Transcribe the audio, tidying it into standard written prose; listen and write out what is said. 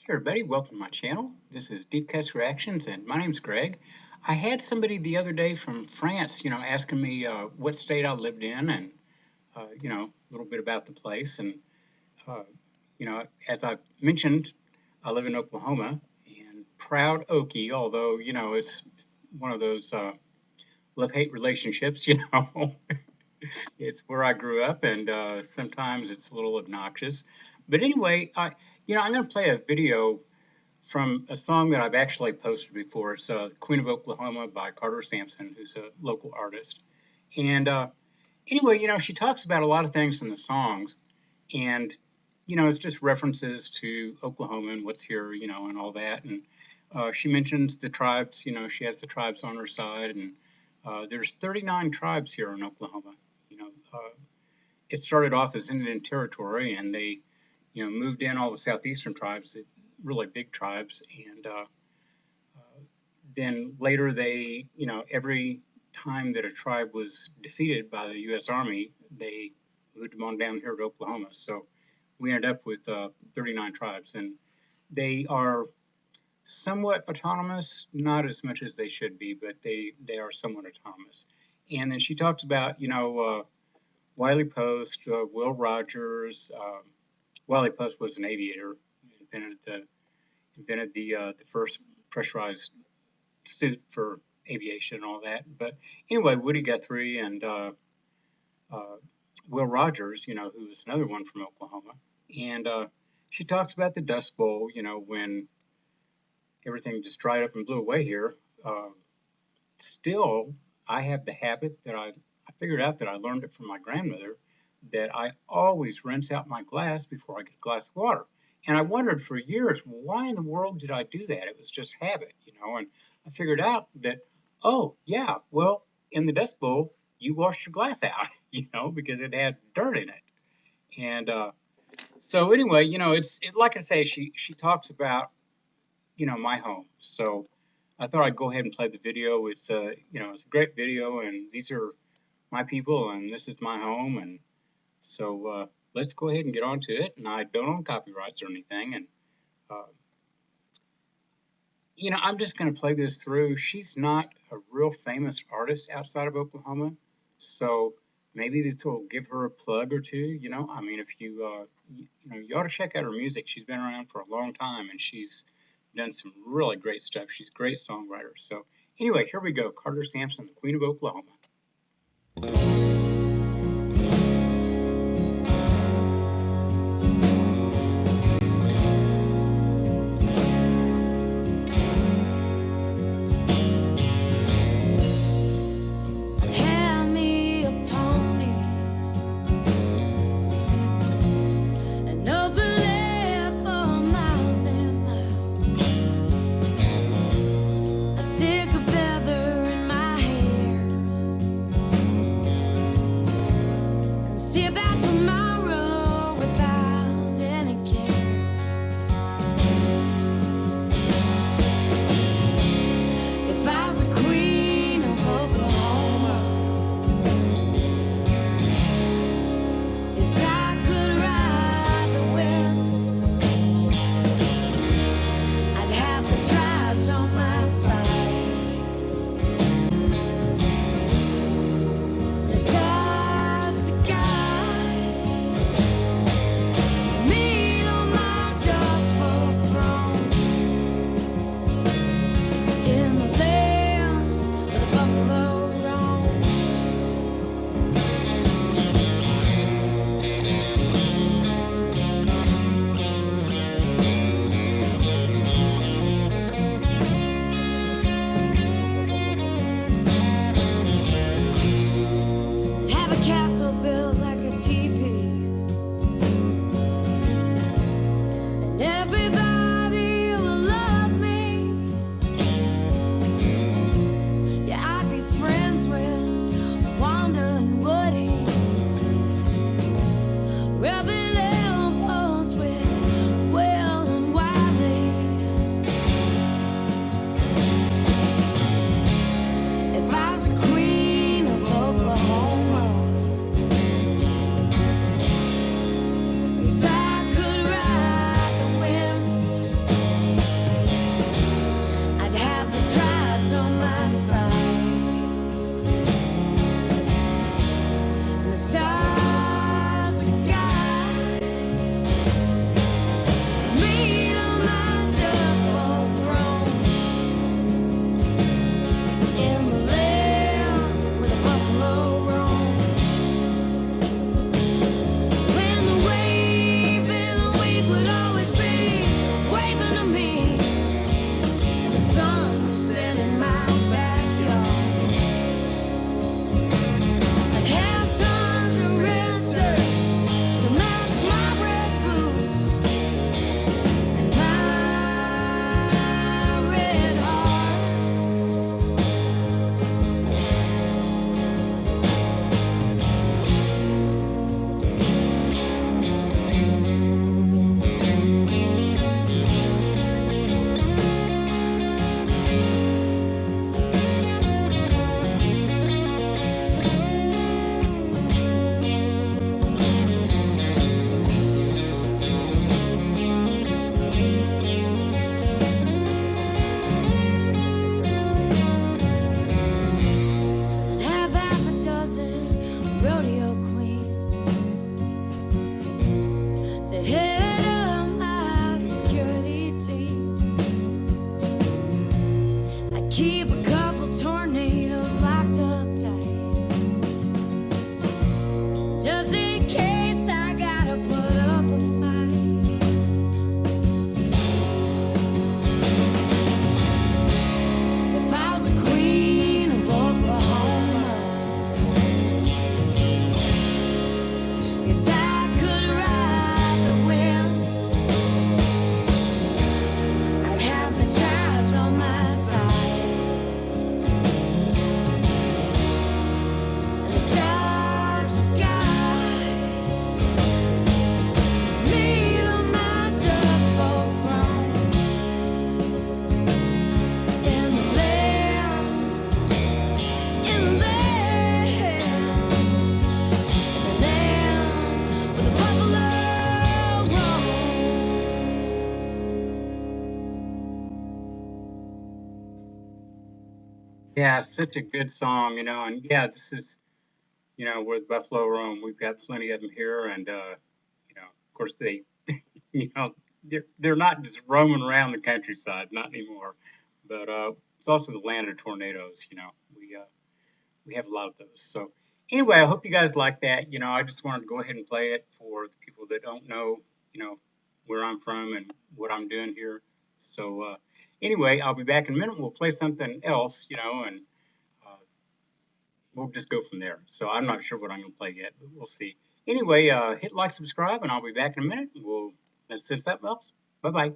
Hey everybody, welcome to my channel. This is Deep Cuts Reactions and my name's Greg. I had somebody the other day from France, asking me what state I lived in and, a little bit about the place. And, uh, as I mentioned, I live in Oklahoma and proud Okie, although, it's one of those love-hate relationships, It's where I grew up and sometimes it's a little obnoxious. But anyway, I'm going to play a video from a song that I've actually posted before. It's Queen of Oklahoma by Carter Sampson, who's a local artist. And anyway, she talks about a lot of things in the songs. And, it's just references to Oklahoma and what's here, and all that. And she mentions the tribes, she has the tribes on her side. And there's 39 tribes here in Oklahoma. You know, uh, it started off as Indian Territory, and they, moved in all the southeastern tribes, the really big tribes, and then later they, every time that a tribe was defeated by the U.S. Army, they moved them on down here to Oklahoma. So we ended up with 39 tribes, and they are somewhat autonomous, not as much as they should be, but they are somewhat autonomous. And then she talks about, Wiley Post, Will Rogers. Wiley Post was an aviator, invented the first pressurized suit for aviation and all that. But anyway, Woody Guthrie and uh, Will Rogers, who was another one from Oklahoma, and she talks about the Dust Bowl, when everything just dried up and blew away here. Uh, Still, I have the habit that I figured out that I learned it from my grandmother that I always rinse out my glass before I get a glass of water. And I wondered for years, why in the world did I do that? It was just habit, and I figured out that, oh, yeah, well, in the Dust Bowl, you washed your glass out, because it had dirt in it. And so anyway, like I say, she talks about, my home. So I thought I'd go ahead and play the video. It's a great video, and these are my people, and this is my home, and so let's go ahead and get on to it. And I don't own copyrights or anything, and uh, I'm just going to play this through. She's not a real famous artist outside of Oklahoma, so maybe this will give her a plug or two. I mean, if you ought to check out her music. She's been around for a long time, and she's done some really great stuff. She's a great songwriter. So anyway, here we go. Carter Sampson, the Queen of Oklahoma. Yeah, such a good song, and yeah, this is, where the buffalo roam. We've got plenty of them here, and of course they, you know, they're not just roaming around the countryside, not anymore. But it's also the land of tornadoes. We have a lot of those. So anyway, I hope you guys like that. I just wanted to go ahead and play it for the people that don't know, where I'm from and what I'm doing here. So anyway, I'll be back in a minute. We'll play something else, and uh, we'll just go from there. So I'm not sure what I'm going to play yet, but we'll see. Anyway, hit like, subscribe, and I'll be back in a minute. We'll, since that helps. Bye bye.